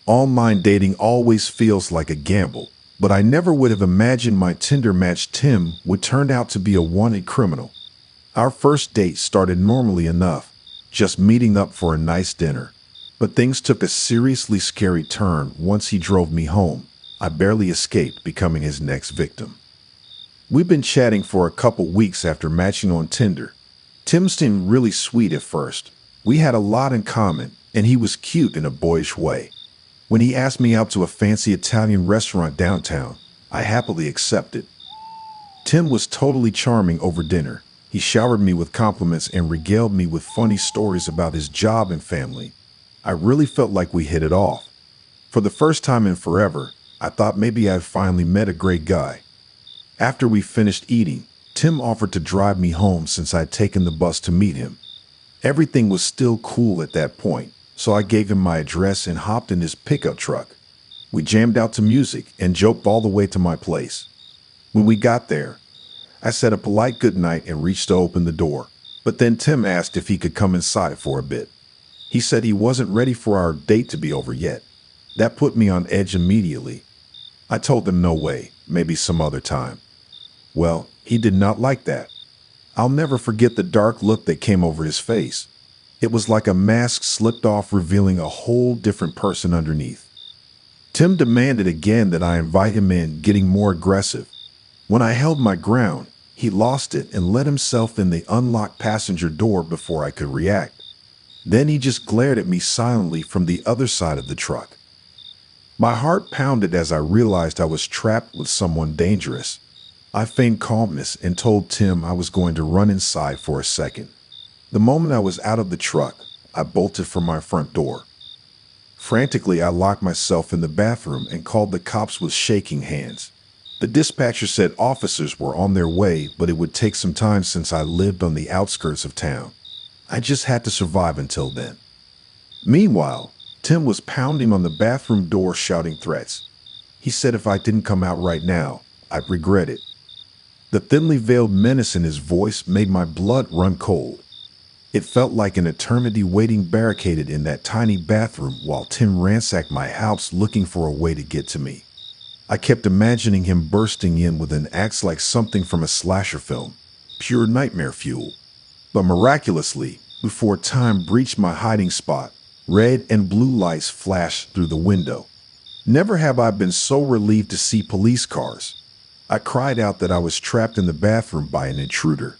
Online dating always feels like a gamble, but I never would have imagined my Tinder match Tim would turn out to be a wanted criminal. Our first date started normally enough, just meeting up for a nice dinner. But things took a seriously scary turn once he drove me home. I barely escaped becoming his next victim. We've been chatting for a couple weeks after matching on Tinder. Tim seemed really sweet at first. We had a lot in common, and he was cute in a boyish way. When he asked me out to a fancy Italian restaurant downtown, I happily accepted. Tim was totally charming over dinner. He showered me with compliments and regaled me with funny stories about his job and family. I really felt like we hit it off. For the first time in forever, I thought maybe I'd finally met a great guy. After we finished eating, Tim offered to drive me home since I'd taken the bus to meet him. Everything was still cool at that point, so I gave him my address and hopped in his pickup truck. We jammed out to music and joked all the way to my place. When we got there, I said a polite goodnight and reached to open the door, but then Tim asked if he could come inside for a bit. He said he wasn't ready for our date to be over yet. That put me on edge immediately. I told him no way, maybe some other time. Well, he did not like that. I'll never forget the dark look that came over his face. It was like a mask slipped off, revealing a whole different person underneath. Tim demanded again that I invite him in, getting more aggressive. When I held my ground, he lost it and let himself in the unlocked passenger door before I could react. Then he just glared at me silently from the other side of the truck. My heart pounded as I realized I was trapped with someone dangerous. I feigned calmness and told Tim I was going to run inside for a second. The moment I was out of the truck, I bolted for my front door. Frantically, I locked myself in the bathroom and called the cops with shaking hands. The dispatcher said officers were on their way, but it would take some time since I lived on the outskirts of town. I just had to survive until then. Meanwhile, Tim was pounding on the bathroom door, shouting threats. He said if I didn't come out right now, I'd regret it. The thinly veiled menace in his voice made my blood run cold. It felt like an eternity waiting barricaded in that tiny bathroom while Tim ransacked my house looking for a way to get to me. I kept imagining him bursting in with an axe like something from a slasher film, pure nightmare fuel. But miraculously, before time breached my hiding spot, red and blue lights flashed through the window. Never have I been so relieved to see police cars. I cried out that I was trapped in the bathroom by an intruder.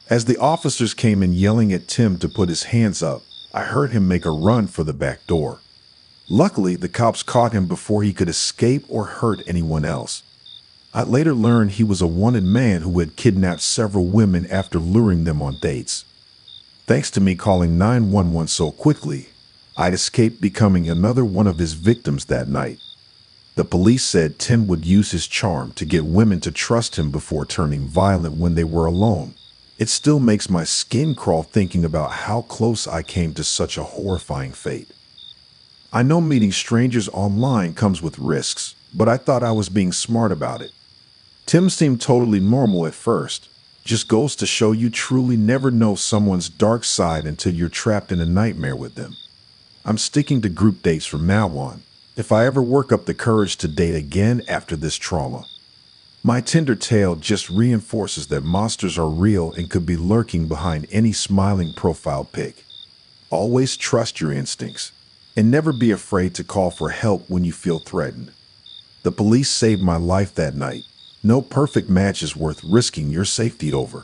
As the officers came in yelling at Tim to put his hands up, I heard him make a run for the back door. Luckily, the cops caught him before he could escape or hurt anyone else. I later learned he was a wanted man who had kidnapped several women after luring them on dates. Thanks to me calling 911 so quickly, I'd escaped becoming another one of his victims that night. The police said Tim would use his charm to get women to trust him before turning violent when they were alone. It still makes my skin crawl thinking about how close I came to such a horrifying fate. I know meeting strangers online comes with risks, but I thought I was being smart about it. Tim seemed totally normal at first. Just goes to show you truly never know someone's dark side until you're trapped in a nightmare with them. I'm sticking to group dates from now on, if I ever work up the courage to date again after this trauma. My Tinder tale just reinforces that monsters are real and could be lurking behind any smiling profile pic. Always trust your instincts, and never be afraid to call for help when you feel threatened. The police saved my life that night. No perfect match is worth risking your safety over.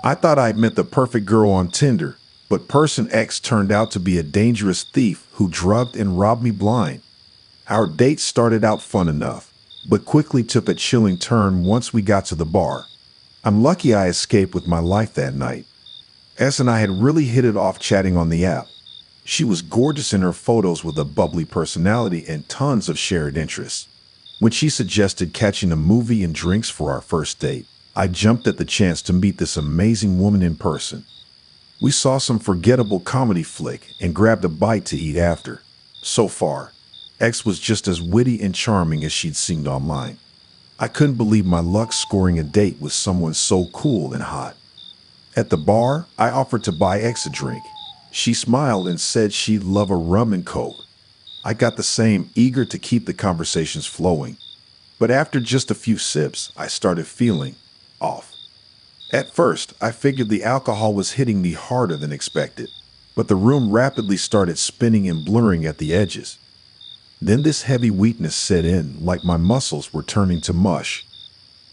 I thought I'd met the perfect girl on Tinder, but person X turned out to be a dangerous thief who drugged and robbed me blind. Our date started out fun enough, but quickly took a chilling turn once we got to the bar. I'm lucky I escaped with my life that night. S and I had really hit it off chatting on the app. She was gorgeous in her photos with a bubbly personality and tons of shared interests. When she suggested catching a movie and drinks for our first date, I jumped at the chance to meet this amazing woman in person. We saw some forgettable comedy flick and grabbed a bite to eat after. So far, X was just as witty and charming as she'd seemed online. I couldn't believe my luck scoring a date with someone so cool and hot. At the bar, I offered to buy X a drink. She smiled and said she'd love a rum and coke. I got the same, eager to keep the conversations flowing. But after just a few sips, I started feeling off. At first, I figured the alcohol was hitting me harder than expected, but the room rapidly started spinning and blurring at the edges. Then this heavy weakness set in, like my muscles were turning to mush.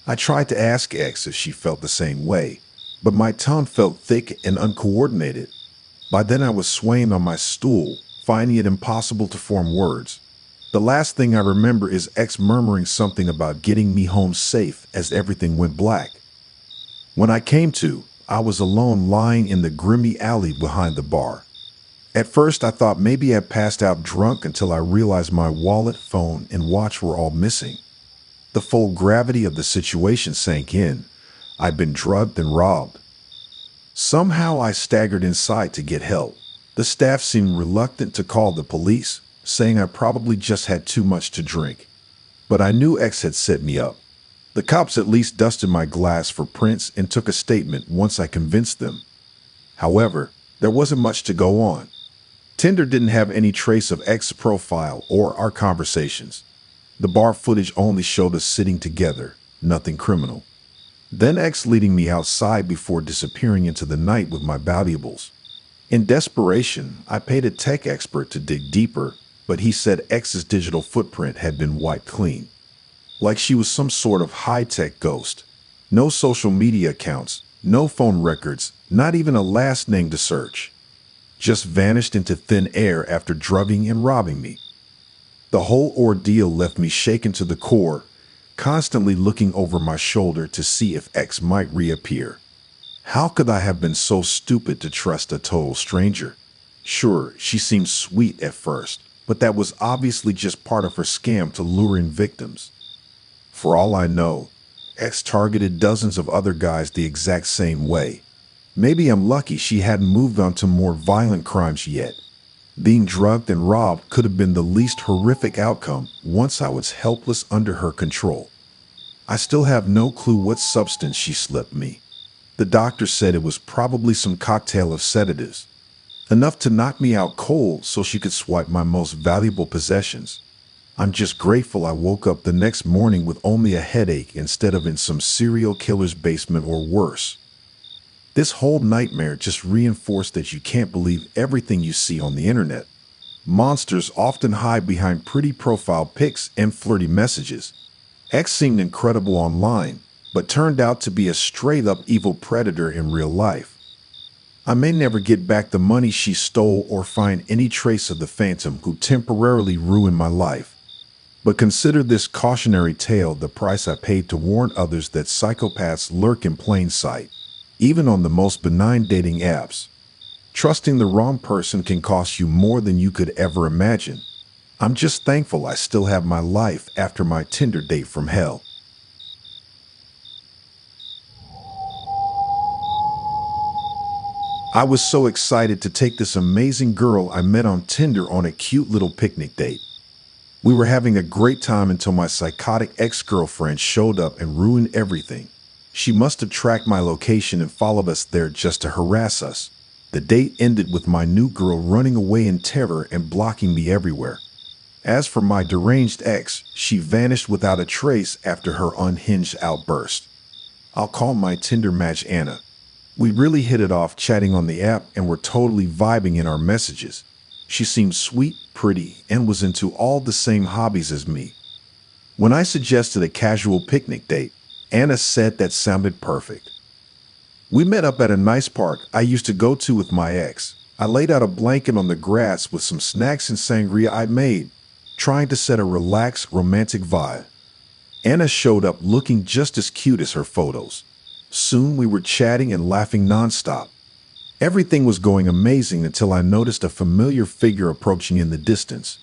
I tried to ask X if she felt the same way, but my tongue felt thick and uncoordinated. By then I was swaying on my stool, finding it impossible to form words. The last thing I remember is X murmuring something about getting me home safe as everything went black. When I came to, I was alone lying in the grimy alley behind the bar. At first I thought maybe I'd passed out drunk until I realized my wallet, phone, and watch were all missing. The full gravity of the situation sank in. I'd been drugged and robbed. Somehow I staggered inside to get help. The staff seemed reluctant to call the police, saying I probably just had too much to drink. But I knew X had set me up. The cops at least dusted my glass for prints and took a statement once I convinced them. However, there wasn't much to go on. Tinder didn't have any trace of X's profile or our conversations. The bar footage only showed us sitting together, nothing criminal. Then X leading me outside before disappearing into the night with my valuables. In desperation, I paid a tech expert to dig deeper, but he said X's digital footprint had been wiped clean. Like she was some sort of high-tech ghost. No social media accounts, no phone records, not even a last name to search. Just vanished into thin air after drugging and robbing me. The whole ordeal left me shaken to the core, constantly looking over my shoulder to see if X might reappear. How could I have been so stupid to trust a total stranger? Sure, she seemed sweet at first, but that was obviously just part of her scam to lure in victims. For all I know, X targeted dozens of other guys the exact same way. Maybe I'm lucky she hadn't moved on to more violent crimes yet. Being drugged and robbed could have been the least horrific outcome once I was helpless under her control. I still have no clue what substance she slipped me. The doctor said it was probably some cocktail of sedatives, enough to knock me out cold so she could swipe my most valuable possessions. I'm just grateful I woke up the next morning with only a headache instead of in some serial killer's basement or worse. This whole nightmare just reinforced that you can't believe everything you see on the internet. Monsters often hide behind pretty profile pics and flirty messages. X seemed incredible online, but turned out to be a straight-up evil predator in real life. I may never get back the money she stole or find any trace of the phantom who temporarily ruined my life. But consider this cautionary tale the price I paid to warn others that psychopaths lurk in plain sight, even on the most benign dating apps. Trusting the wrong person can cost you more than you could ever imagine. I'm just thankful I still have my life after my Tinder date from hell. I was so excited to take this amazing girl I met on Tinder on a cute little picnic date. We were having a great time until my psychotic ex-girlfriend showed up and ruined everything. She must have tracked my location and followed us there just to harass us. The date ended with my new girl running away in terror and blocking me everywhere. As for my deranged ex, she vanished without a trace after her unhinged outburst. I'll call my Tinder match Anna. We really hit it off chatting on the app and were totally vibing in our messages. She seemed sweet, pretty, and was into all the same hobbies as me. When I suggested a casual picnic date, Anna said that sounded perfect. We met up at a nice park I used to go to with my ex. I laid out a blanket on the grass with some snacks and sangria I'd made, trying to set a relaxed, romantic vibe. Anna showed up looking just as cute as her photos. Soon we were chatting and laughing nonstop. Everything was going amazing until I noticed a familiar figure approaching in the distance.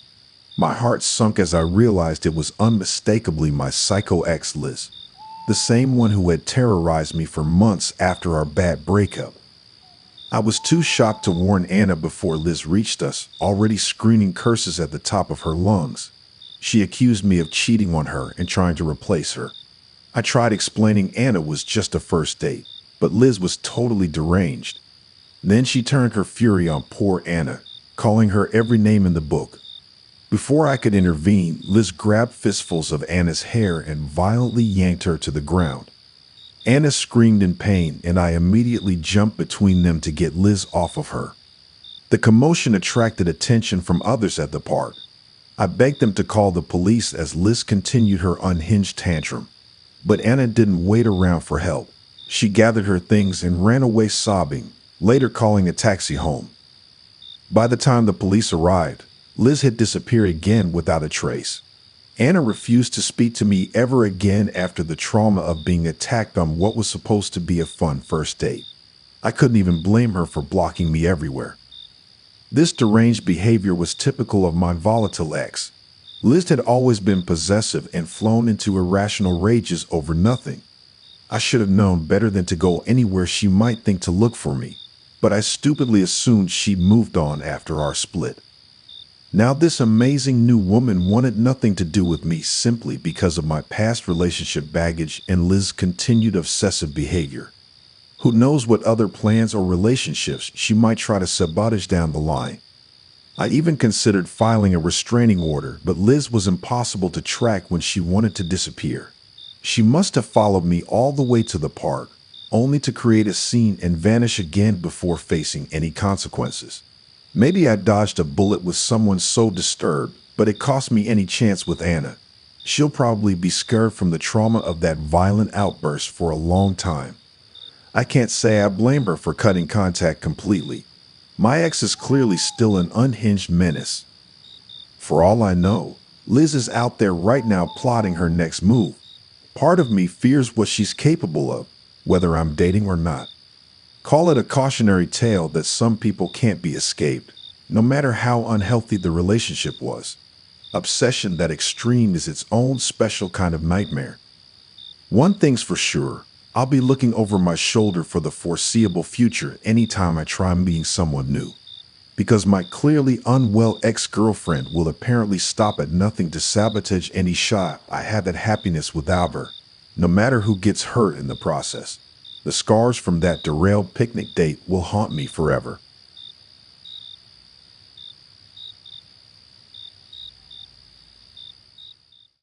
My heart sunk as I realized it was unmistakably my psycho ex Liz, the same one who had terrorized me for months after our bad breakup. I was too shocked to warn Anna before Liz reached us, already screaming curses at the top of her lungs. She accused me of cheating on her and trying to replace her. I tried explaining Anna was just a first date. But Liz was totally deranged. Then she turned her fury on poor Anna, calling her every name in the book. Before I could intervene, Liz grabbed fistfuls of Anna's hair and violently yanked her to the ground. Anna screamed in pain, and I immediately jumped between them to get Liz off of her. The commotion attracted attention from others at the park. I begged them to call the police as Liz continued her unhinged tantrum. But Anna didn't wait around for help. She gathered her things and ran away sobbing, later calling a taxi home. By the time the police arrived, Liz had disappeared again without a trace. Anna refused to speak to me ever again after the trauma of being attacked on what was supposed to be a fun first date. I couldn't even blame her for blocking me everywhere. This deranged behavior was typical of my volatile ex. Liz had always been possessive and flown into irrational rages over nothing. I should have known better than to go anywhere she might think to look for me, but I stupidly assumed she'd moved on after our split. Now this amazing new woman wanted nothing to do with me simply because of my past relationship baggage and Liz's continued obsessive behavior. Who knows what other plans or relationships she might try to sabotage down the line. I even considered filing a restraining order, but Liz was impossible to track when she wanted to disappear. She must have followed me all the way to the park, only to create a scene and vanish again before facing any consequences. Maybe I dodged a bullet with someone so disturbed, but it cost me any chance with Anna. She'll probably be scarred from the trauma of that violent outburst for a long time. I can't say I blame her for cutting contact completely. My ex is clearly still an unhinged menace. For all I know, Liz is out there right now plotting her next move. Part of me fears what she's capable of, whether I'm dating or not. Call it a cautionary tale that some people can't be escaped, no matter how unhealthy the relationship was. Obsession that extreme is its own special kind of nightmare. One thing's for sure, I'll be looking over my shoulder for the foreseeable future anytime I try meeting someone new. Because my clearly unwell ex-girlfriend will apparently stop at nothing to sabotage any shot I have at happiness without her, no matter who gets hurt in the process. The scars from that derailed picnic date will haunt me forever.